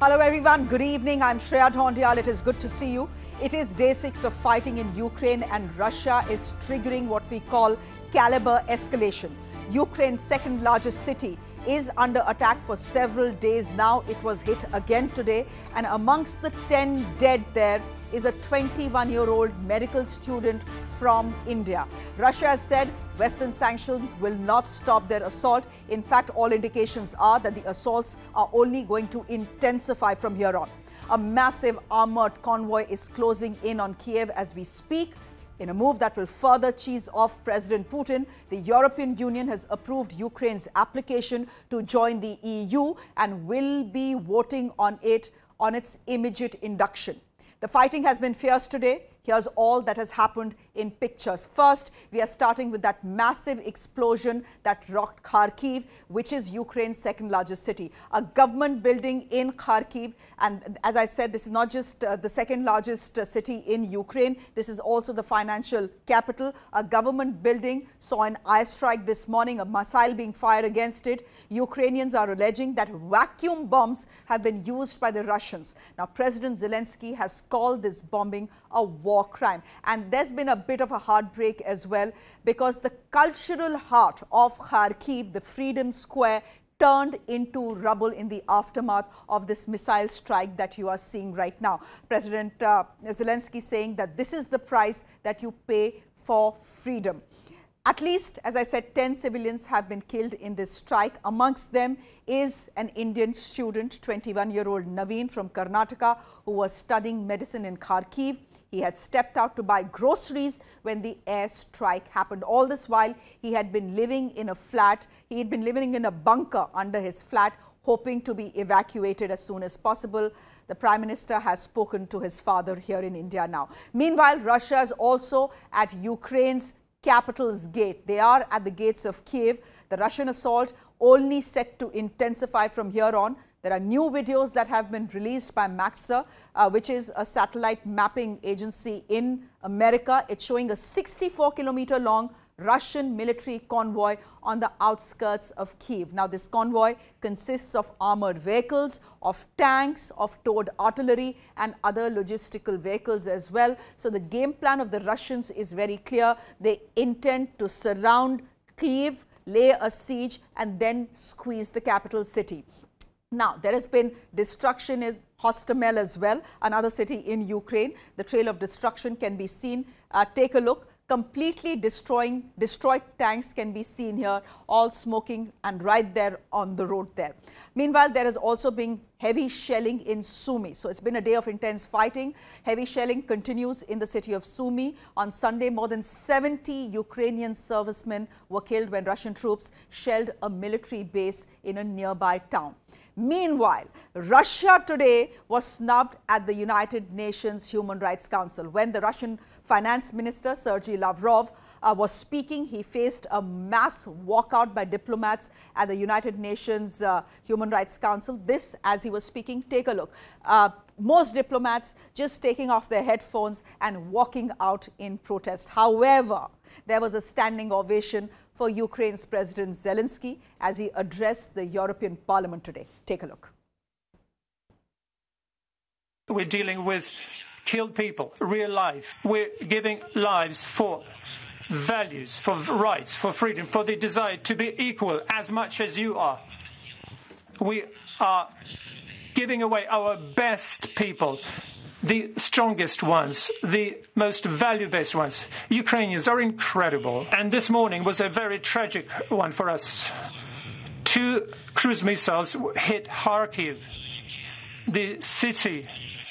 Hello everyone, good evening. I'm Shreya Dhondial. It is good to see you. It is day 6 of fighting in Ukraine and Russia is triggering what we call caliber escalation. Ukraine's second largest city is under attack for several days now. It was hit again today, and amongst the 10 dead there is a 21-year-old medical student from India. Russia has said Western sanctions will not stop their assault. In fact, all indications are that the assaults are only going to intensify from here on. A massive armored convoy is closing in on Kiev as we speak. In a move that will further cheese off President Putin, the European Union has approved Ukraine's application to join the EU and will be voting on it on its immediate induction. The fighting has been fierce today. Here's all that has happened in pictures. First, we are starting with that massive explosion that rocked Kharkiv, which is Ukraine's second largest city. A government building in Kharkiv, and as I said, this is not just the second largest city in Ukraine, this is also the financial capital. A government building saw an airstrike this morning, a missile being fired against it. Ukrainians are alleging that vacuum bombs have been used by the Russians. Now, President Zelensky has called this bombing a war crime. And there's been a bit of a heartbreak as well, because the cultural heart of Kharkiv, the Freedom Square, turned into rubble in the aftermath of this missile strike that you are seeing right now. President Zelensky saying that this is the price that you pay for freedom. At least, as I said, 10 civilians have been killed in this strike. Amongst them is an Indian student, 21-year-old Naveen from Karnataka, who was studying medicine in Kharkiv. He had stepped out to buy groceries when the airstrike happened. All this while, he had been living in a flat. He had been living in a bunker under his flat, hoping to be evacuated as soon as possible. The Prime Minister has spoken to his father here in India now. Meanwhile, Russia is also at Ukraine's capital's gate. They are at the gates of Kiev. The Russian assault only set to intensify from here on. There are new videos that have been released by Maxar, which is a satellite mapping agency in America. It's showing a 64-kilometer long Russian military convoy on the outskirts of Kiev. Now, this convoy consists of armored vehicles, of tanks, of towed artillery and other logistical vehicles as well. So the game plan of the Russians is very clear. They intend to surround Kiev, lay a siege and then squeeze the capital city. Now, there has been destruction in Hostomel as well, another city in Ukraine. The trail of destruction can be seen. Take a look. Completely destroyed tanks can be seen here, all smoking and right there on the road there. Meanwhile, there has also been heavy shelling in Sumy. So it's been a day of intense fighting. Heavy shelling continues in the city of Sumy. On Sunday, more than 70 Ukrainian servicemen were killed when Russian troops shelled a military base in a nearby town. Meanwhile, Russia today was snubbed at the United Nations Human Rights Council. When the Russian Finance Minister Sergei Lavrov was speaking, he faced a mass walkout by diplomats at the United Nations Human Rights Council. This, as he was speaking, take a look. Most diplomats just taking off their headphones and walking out in protest. However, there was a standing ovation for Ukraine's President Zelensky as he addressed the European Parliament today. Take a look. We're dealing with killed people, real life. We're giving lives for values, for rights, for freedom, for the desire to be equal as much as you are. We are giving away our best people, the strongest ones, the most value-based ones. Ukrainians are incredible. And this morning was a very tragic one for us. 2 cruise missiles hit Kharkiv, the city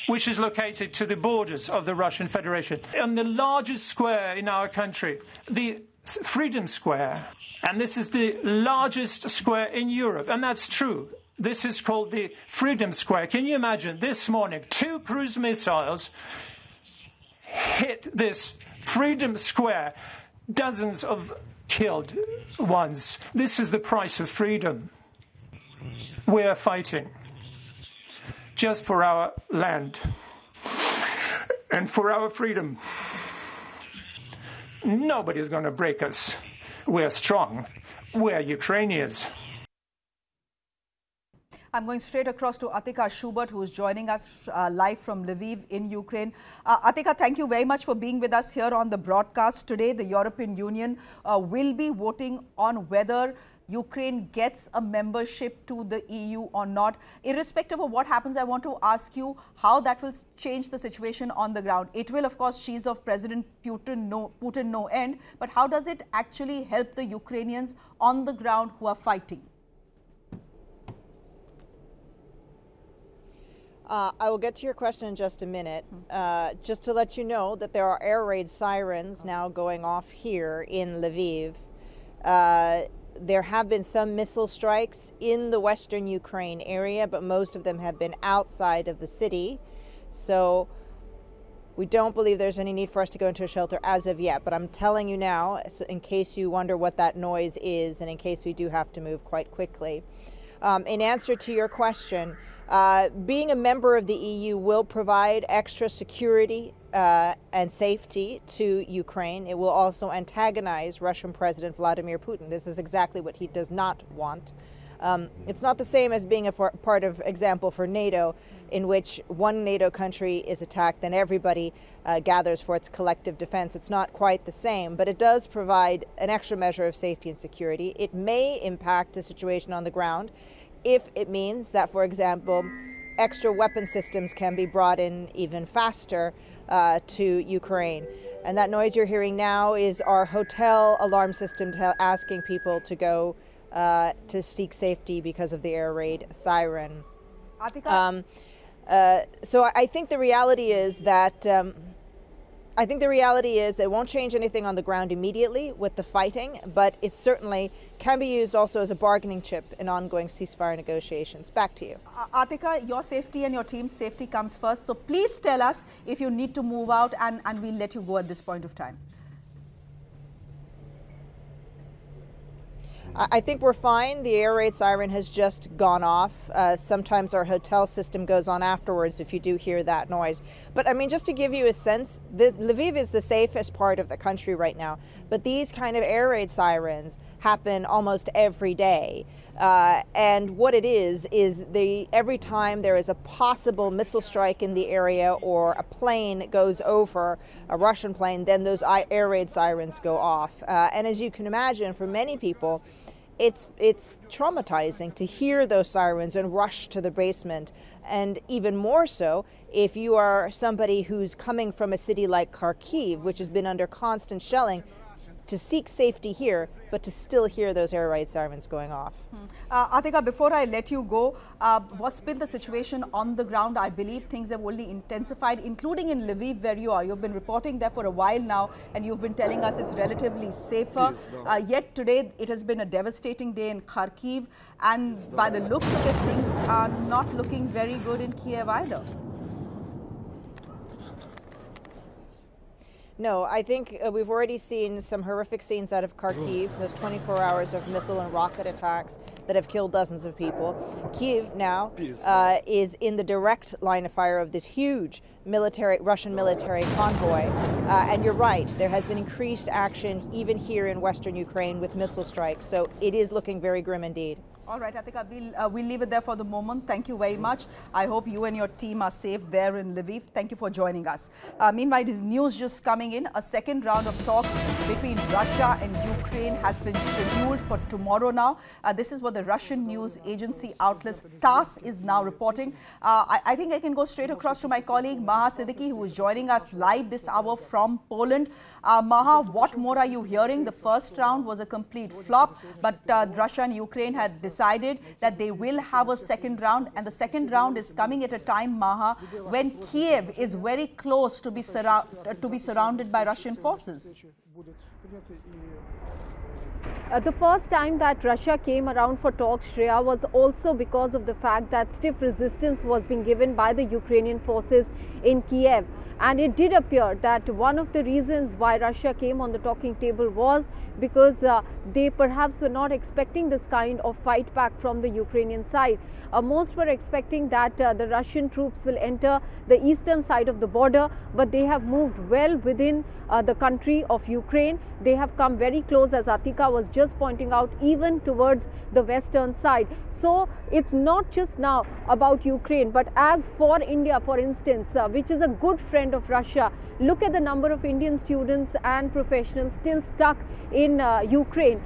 which is located to the borders of the Russian Federation. On the largest square in our country, the Freedom Square, and this is the largest square in Europe, and that's true. This is called the Freedom Square. Can you imagine this morning, 2 cruise missiles hit this Freedom Square, dozens of killed ones. This is the price of freedom. We're fighting just for our land and for our freedom. Nobody's going to break us. We're strong. We're Ukrainians. I'm going straight across to Atika Schubert, who is joining us live from Lviv in Ukraine. Atika, thank you very much for being with us here on the broadcast today. The European Union will be voting on whether Ukraine gets a membership to the EU or not. Irrespective of what happens, I want to ask you how that will change the situation on the ground. It will, of course, cheese off President Putin no end, but how does it actually help the Ukrainians on the ground who are fighting? I will get to your question in just a minute. Just to let you know that there are air raid sirens now going off here in Lviv. There have been some missile strikes in the western Ukraine area, but most of them have been outside of the city. So we don't believe there's any need for us to go into a shelter as of yet. But I'm telling you now, in case you wonder what that noise is and in case we do have to move quite quickly. In answer to your question, being a member of the EU will provide extra security and safety to Ukraine. It will also antagonize Russian President Vladimir Putin. This is exactly what he does not want. It's not the same as being a part of example for NATO, in which one NATO country is attacked, then everybody gathers for its collective defense. It's not quite the same, but it does provide an extra measure of safety and security. It may impact the situation on the ground if it means that, for example, extra weapon systems can be brought in even faster to Ukraine. And that noise you're hearing now is our hotel alarm system asking people to go to seek safety because of the air raid siren. So I think the reality is that it won't change anything on the ground immediately with the fighting, but it certainly can be used also as a bargaining chip in ongoing ceasefire negotiations. Back to you. Atika, your safety and your team's safety comes first. So please tell us if you need to move out, and we'll let you go at this point of time. I think we're fine. The air raid siren has just gone off. Sometimes our hotel system goes on afterwards if you do hear that noise. But I mean, just to give you a sense, Lviv is the safest part of the country right now. But these kind of air raid sirens happen almost every day. And what it is every time there is a possible missile strike in the area or a plane goes over, a Russian plane, then those air raid sirens go off. And as you can imagine, for many people, it's traumatizing to hear those sirens and rush to the basement. And even more so if you are somebody who's coming from a city like Kharkiv, which has been under constant shelling, to seek safety here, but to still hear those air raid sirens going off. Atika, before I let you go, what's been the situation on the ground? I believe things have only intensified, including in Lviv, where you are. You've been reporting there for a while now, and you've been telling us it's relatively safer. Yet today, it has been a devastating day in Kharkiv, and by the looks of it, things are not looking very good in Kiev either. No, I think we've already seen some horrific scenes out of Kharkiv, those 24 hours of missile and rocket attacks that have killed dozens of people. Kiev now is in the direct line of fire of this huge Russian military convoy. And you're right, there has been increased action even here in western Ukraine with missile strikes. So it is looking very grim indeed. All right, Atika, we'll leave it there for the moment. Thank you very much. I hope you and your team are safe there in Lviv. Thank you for joining us. Meanwhile, the news just coming in. A second round of talks between Russia and Ukraine has been scheduled for tomorrow now. This is what the Russian news agency outlet TASS is now reporting. I think I can go straight across to my colleague Maha Siddiqui, who is joining us live this hour from Poland. Maha, what more are you hearing? The first round was a complete flop, but Russia and Ukraine had decided that they will have a second round, and the second round is coming at a time, Maha, when Kiev is very close to be surrounded by Russian forces. The first time that Russia came around for talks, Shreya, was also because of the fact that stiff resistance was being given by the Ukrainian forces in Kiev. And it did appear that one of the reasons why Russia came on the talking table was because they perhaps were not expecting this kind of fight back from the Ukrainian side. Most were expecting that the Russian troops will enter the eastern side of the border, but they have moved well within the country of Ukraine. They have come very close, as Atika was just pointing out, even towards the western side. So it's not just now about Ukraine, but as for India, for instance, which is a good friend of Russia, look at the number of Indian students and professionals still stuck in Ukraine.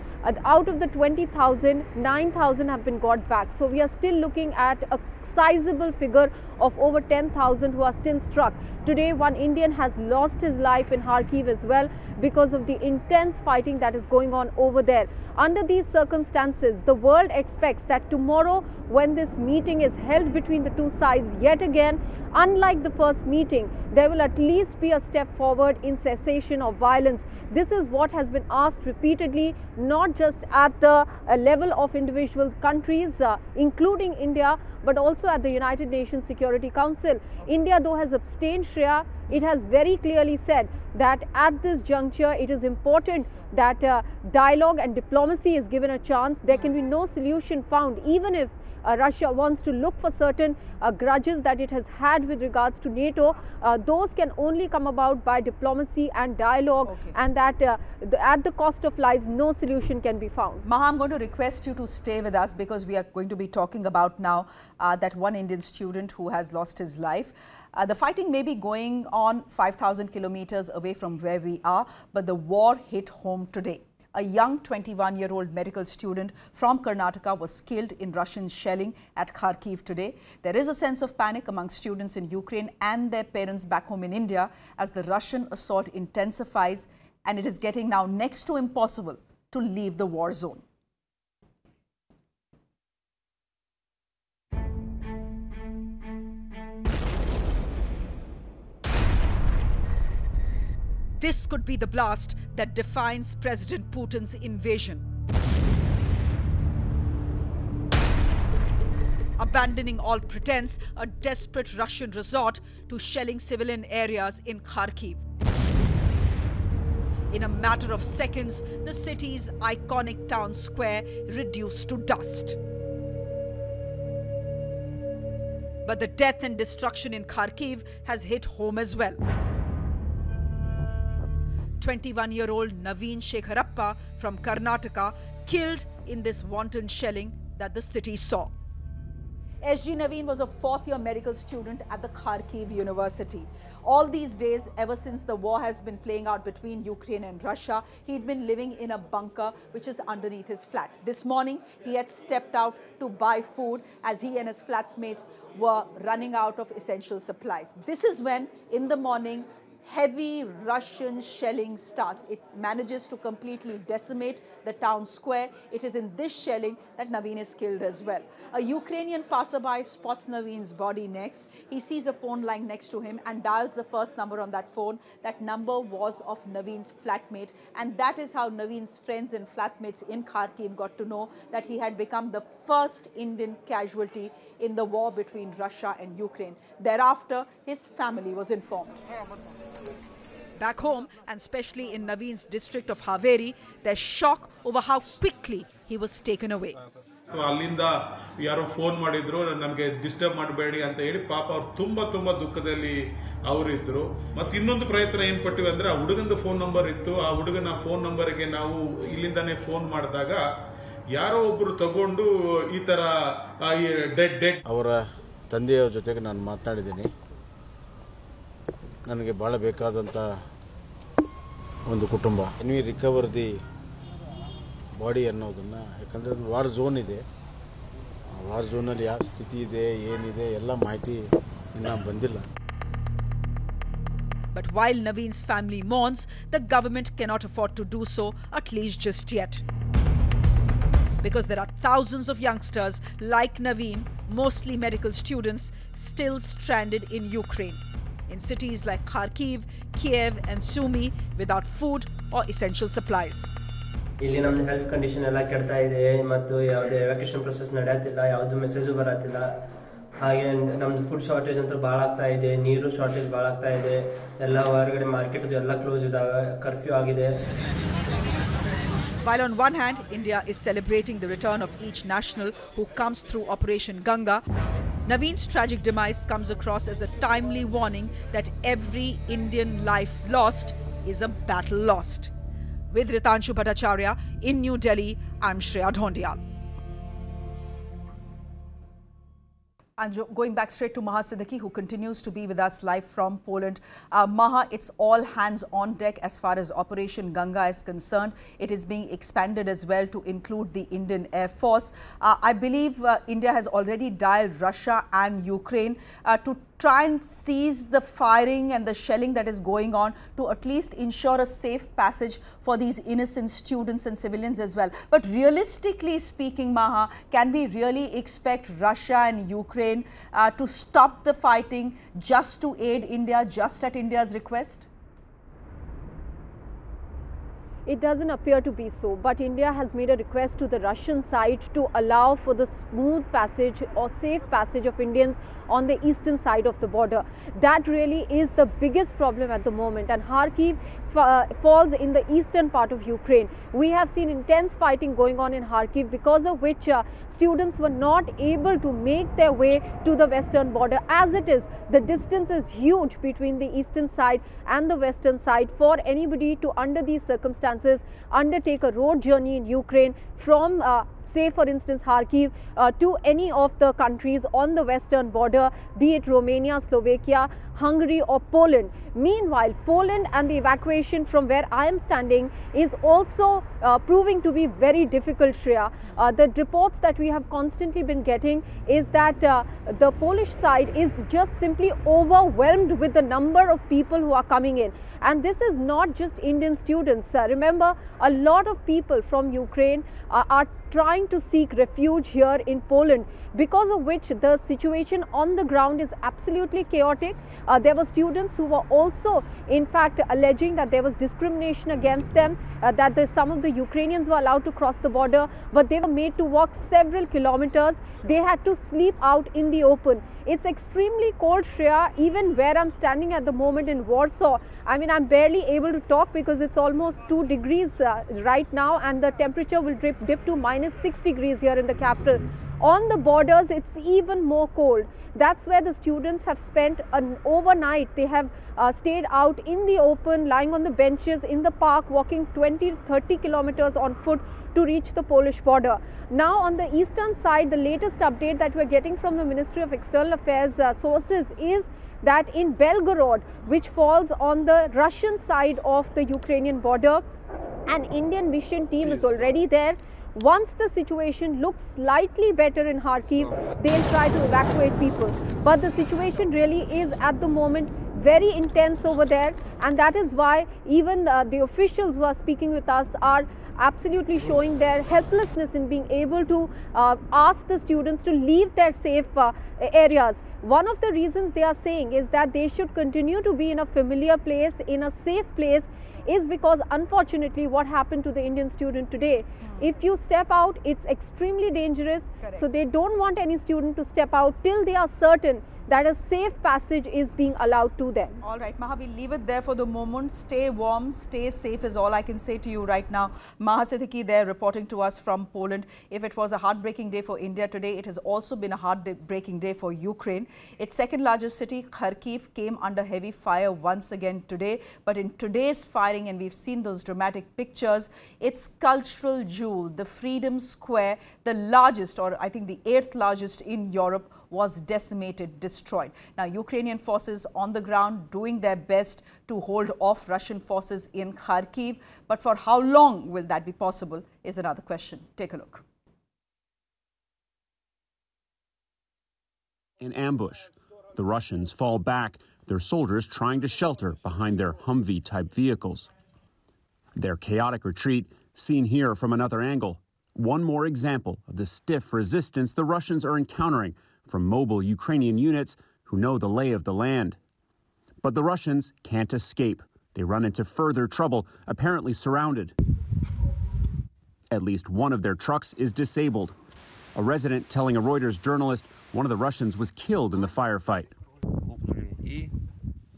Out of the 20,000, 9,000 have been got back. So we are still looking at a sizable figure of over 10,000 who are still struck. Today, one Indian has lost his life in Kharkiv as well because of the intense fighting that is going on over there. Under these circumstances, the world expects that tomorrow, when this meeting is held between the two sides yet again, unlike the first meeting, there will at least be a step forward in cessation of violence. This is what has been asked repeatedly, not just at the level of individual countries, including India, but also at the United Nations Security Council. India, though, has abstained, Shreya. It has very clearly said that at this juncture, it is important that dialogue and diplomacy is given a chance. There can be no solution found, even if Russia wants to look for certain grudges that it has had with regards to NATO. Those can only come about by diplomacy and dialogue, and that at the cost of lives, no solution can be found. Maha, I'm going to request you to stay with us because we are going to be talking about now that one Indian student who has lost his life. The fighting may be going on 5,000 kilometers away from where we are, but the war hit home today. A young 21-year-old medical student from Karnataka was killed in Russian shelling at Kharkiv today. There is a sense of panic among students in Ukraine and their parents back home in India as the Russian assault intensifies, and it is getting now next to impossible to leave the war zone. This could be the blast that defines President Putin's invasion. Abandoning all pretense, a desperate Russian resort to shelling civilian areas in Kharkiv. In a matter of seconds, the city's iconic town square reduced to dust. But the death and destruction in Kharkiv has hit home as well. 21-year-old Naveen from Karnataka killed in this wanton shelling that the city saw. SG Naveen was a fourth-year medical student at the Kharkiv University. All these days, ever since the war has been playing out between Ukraine and Russia, he'd been living in a bunker which is underneath his flat. This morning, he had stepped out to buy food as he and his flatmates were running out of essential supplies. This is when, in the morning, heavy Russian shelling starts. It manages to completely decimate the town square. It is in this shelling that Naveen is killed as well. A Ukrainian passerby spots Naveen's body next. He sees a phone line next to him and dials the first number on that phone. That number was of Naveen's flatmate, and that is how Naveen's friends and flatmates in Kharkiv got to know that he had become the first Indian casualty in the war between Russia and Ukraine. Thereafter, his family was informed. Back home, and especially in Naveen's district of Haveri, there's shock over how quickly he was taken away. ಅಲ್ಲಿಂದ ಯಾರೋ phone ಮಾಡಿದ್ರು ನಮಗೆ disturb ಮಾಡಬೇಡಿ ಅಂತ ಹೇಳಿ ಪಾಪ ಅವರು ತುಂಬಾ ದುಃಖದಲ್ಲಿ ಅವರಿದ್ರು. ಮತ್ತೆ ಇನ್ನೊಂದು ಪ್ರಯತ್ನ ಏನ್ ಪಟ್ಟಿವಿ ಅಂದ್ರೆ ಆ ಹುಡುಗನ ಫೋನ್ ನಂಬರ್ ಇತ್ತು. ಆ ಹುಡುಗನ ಫೋನ್ ನಂಬರ್ಗೆ ನಾವು ಇಲ್ಲಿಂದಾನೆ ಫೋನ್ ಮಾಡಿದಾಗ ಯಾರೋ ಒಬ್ಬರು ತಗೊಂಡು ಈ ತರ ಡೆಡ್ ಅವರ ತಂದೆಯ ಜೊತೆಗೆ ನಾನು ಮಾತನಾಡಿದ್ದೀನಿ. ನನಗೆ ಬಹಳ ಬೇಕಾದಂತ ಒಂದು ಕುಟುಂಬ. ವಿ ರಿಕವರ್ ದಿ ಬಾಡಿ ಅನ್ನೋದನ್ನ, ಯಾಕಂದ್ರೆ ವಾರ್ ಝೋನ್ ಇದೆ. ವಾರ್ ಝೋನಲ್ಲಿ ಯಾವ ಸ್ಥಿತಿ ಇದೆ ಏನಿದೆ ಎಲ್ಲ ಮಾಹಿತಿ ಇನ್ನೂ ಬಂದಿಲ್ಲ. But while Naveen's family mourns, the government cannot afford to do so, at least just yet. Because there are thousands of youngsters like Naveen, mostly medical students, still stranded in Ukraine, in cities like Kharkiv, Kiev and Sumy, without food or essential supplies. ಇಲ್ಲಿ ನಮ್ಮ health condition ಎಲ್ಲ ಕೆಡ್ತಾ ಇದೆ ಮತ್ತು ಯಾವುದೇ ಎವಾಕ್ಯುಯೇಷನ್ process ನಡೆಯುತ್ತಿಲ್ಲ, ಯಾವುದು message ಬರತ್ತಿಲ್ಲ. ಹಾಗೆ ನಮ್ಮದು ಫುಡ್ ಶಾರ್ಟೇಜ್ ಅಂತೂ ಭಾಳ ಆಗ್ತಾ ಇದೆ, ನೀರು ಶಾರ್ಟೇಜ್ ಭಾಳ ಆಗ್ತಾ ಇದೆ, ಎಲ್ಲ ಹೊರಗಡೆ ಮಾರ್ಕೆಟ್ ಎಲ್ಲ ಕ್ಲೋಸ್ ಇದ್ದಾವೆ, ಕರ್ಫ್ಯೂ ಆಗಿದೆ. While on one hand, India is celebrating the return of each national who comes through Operation Ganga, Naveen's tragic demise comes across as a timely warning that every Indian life lost is a battle lost. With Ritanshu Bhattacharya in New Delhi, I'm Shreya Dhondial. I'm going back straight to Maha Siddiqui, who continues to be with us live from Poland. Maha, it's all hands on deck as far as Operation Ganga is concerned. It is being expanded as well to include the Indian Air Force. I believe India has already dialed Russia and Ukraine to try and cease the firing and the shelling that is going on, to at least ensure a safe passage for these innocent students and civilians as well. But realistically speaking, Maha, can we really expect Russia and Ukraine to stop the fighting just to aid India, just at India's request? It doesn't appear to be so, but India has made a request to the Russian side to allow for the smooth passage or safe passage of Indians on the eastern side of the border. That really is the biggest problem at the moment, and Kharkiv falls in the eastern part of Ukraine. We have seen intense fighting going on in Kharkiv, because of which students were not able to make their way to the western border. As it is, the distance is huge between the eastern side and the western side for anybody to, under these circumstances, undertake a road journey in Ukraine from say for instance Kharkiv to any of the countries on the western border, be it Romania, Slovakia, Hungary or Poland. Meanwhile, Poland and the evacuation from where I am standing is also proving to be very difficult, Shreya. The reports that we have constantly been getting is that the Polish side is just simply overwhelmed with the number of people who are coming in. And this is not just Indian students. Remember, a lot of people from Ukraine are trying to seek refuge here in Poland, because of which the situation on the ground is absolutely chaotic. There were students who were also, in fact, alleging that there was discrimination against them, that some of the Ukrainians were allowed to cross the border, but they were made to walk several kilometers. They had to sleep out in the open. It's extremely cold, Shreya, even where I'm standing at the moment in Warsaw. I mean, I'm barely able to talk because it's almost 2 degrees right now, and the temperature will dip to -6 degrees here in the capital. On the borders, it's even more cold. That's where the students have spent an overnight. They have stayed out in the open, lying on the benches in the park, walking 20-30 kilometers on foot to reach the Polish border. Now on the eastern side, the latest update that we're getting from the Ministry of External Affairs sources is that in Belgorod, which falls on the Russian side of the Ukrainian border, an Indian mission team is already there. Once the situation looks slightly better in Kharkiv, they'll try to evacuate people. But the situation really is at the moment very intense over there, and that is why even the officials who are speaking with us are absolutely showing their helplessness in being able to ask the students to leave their safe areas. One of the reasons they are saying is that they should continue to be in a familiar place, in a safe place, is because unfortunately what happened to the Indian student today, if you step out, it's extremely dangerous. Correct. So they don't want any student to step out till they are certain that a safe passage is being allowed to them. All right, Maha, we'll leave it there for the moment. Stay warm, stay safe is all I can say to you right now. Maha Siddiqui there reporting to us from Poland. If it was a heartbreaking day for India today, it has also been a heartbreaking day for Ukraine. Its second largest city, Kharkiv, came under heavy fire once again today. But in today's firing, and we've seen those dramatic pictures, its cultural jewel, the Freedom Square, the largest, or I think the 8th largest in Europe, was decimated, destroyed. Now, Ukrainian forces on the ground doing their best to hold off Russian forces in Kharkiv. But for how long will that be possible is another question. Take a look. In ambush, the Russians fall back, their soldiers trying to shelter behind their Humvee-type vehicles. Their chaotic retreat seen here from another angle. One more example of the stiff resistance the Russians are encountering from mobile Ukrainian units who know the lay of the land. But the Russians can't escape. They run into further trouble, apparently surrounded. At least one of their trucks is disabled. A resident telling a Reuters journalist One of the Russians was killed in the firefight.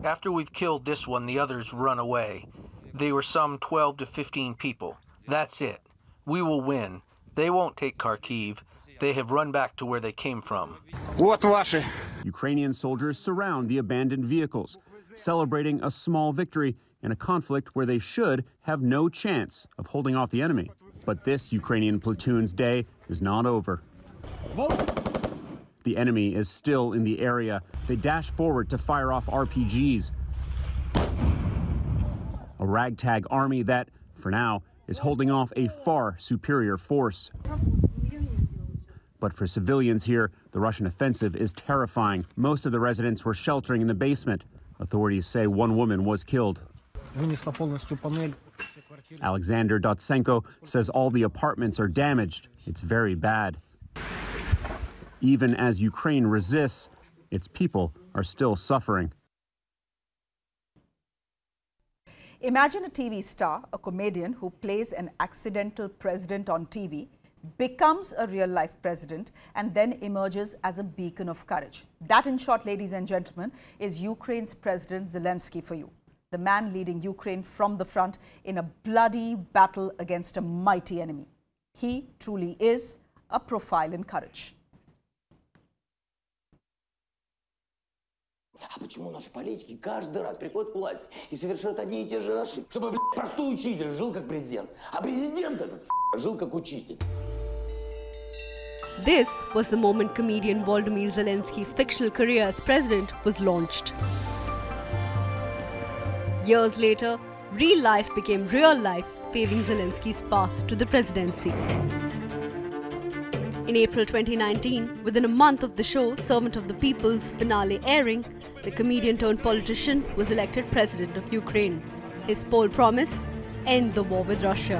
After we've killed this one, the others run away. They were some 12 to 15 people. That's it. We will win. They won't take Kharkiv. They have run back to where they came from. Ukrainian soldiers surround the abandoned vehicles, celebrating a small victory in a conflict where they should have no chance of holding off the enemy. But this Ukrainian platoon's day is not over. The enemy is still in the area. They dash forward to fire off RPGs. A ragtag army that, for now, is holding off a far superior force. But for civilians here, the Russian offensive is terrifying. Most of the residents were sheltering in the basement. Authorities say one woman was killed. Alexander Dotsenko says all the apartments are damaged. It's very bad. Even as Ukraine resists, its people are still suffering. Imagine a TV star, a comedian who plays an accidental president on TV, becomes a real-life president, and then emerges as a beacon of courage. That, in short, ladies and gentlemen, is Ukraine's President Zelensky for you. The man leading Ukraine from the front in a bloody battle against a mighty enemy. He truly is a profile in courage. А почему наши политики каждый раз приходят к власти и совершают одни и те же ошибки? Чтобы, простой учитель жил как президент, а президент этот, жил как учитель. This was the moment comedian Volodymyr Zelensky's fictional career as president was launched. Years later, real life became real life, paving Zelensky's path to the presidency. In April 2019, within a month of the show Servant of the People's finale airing, the comedian-turned-politician was elected president of Ukraine. His poll promise: end the war with Russia.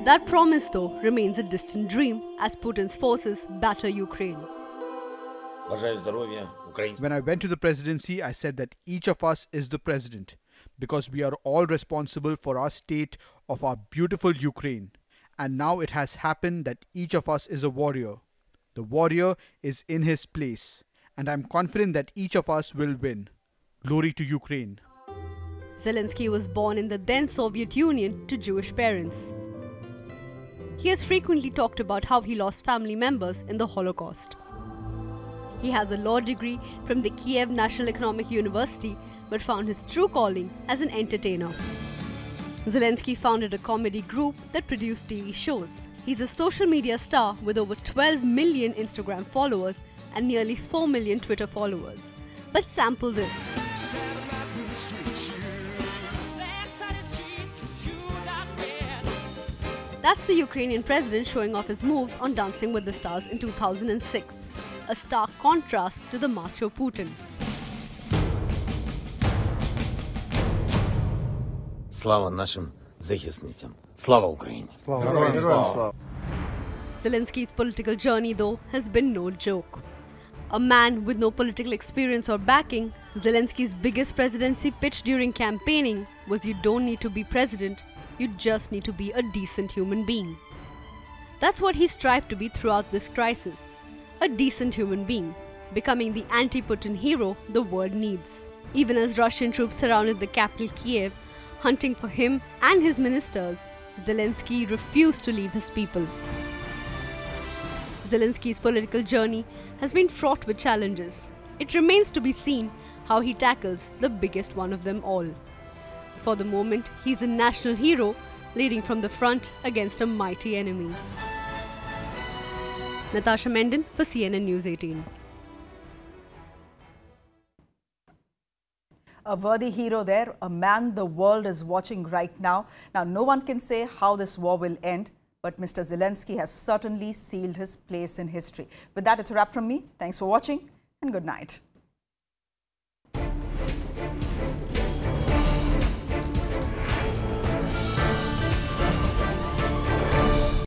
That promise, though, remains a distant dream as Putin's forces batter Ukraine. When I went to the presidency, I said that each of us is the president, because we are all responsible for our state of our beautiful Ukraine. And now it has happened that each of us is a warrior. The warrior is in his place, and I'm confident that each of us will win. Glory to Ukraine. Zelensky was born in the then Soviet Union to Jewish parents. He has frequently talked about how he lost family members in the Holocaust. He has a law degree from the Kiev National Economic University, but found his true calling as an entertainer. Zelensky founded a comedy group that produced TV shows. He's a social media star with over 12 million Instagram followers and nearly 4 million Twitter followers. But sample this. That's the Ukrainian president showing off his moves on Dancing with the Stars in 2006. A stark contrast to the macho Putin. Слава нашим захисницям. Слава Україні. Zelensky's political journey, though, has been no joke. A man with no political experience or backing, Zelensky's biggest presidency pitch during campaigning was you don't need to be president, you just need to be a decent human being. That's what he strived to be throughout this crisis. A decent human being, becoming the anti-Putin hero the world needs. Even as Russian troops surrounded the capital Kiev, hunting for him and his ministers, Zelensky refused to leave his people. Zelensky's political journey has been fraught with challenges. It remains to be seen how he tackles the biggest one of them all. For the moment, he's a national hero leading from the front against a mighty enemy. Natasha Menden for CNN News 18. A worthy hero there, a man the world is watching right now. Now, no one can say how this war will end, but Mr. Zelensky has certainly sealed his place in history. With that, it's a wrap from me. Thanks for watching and good night.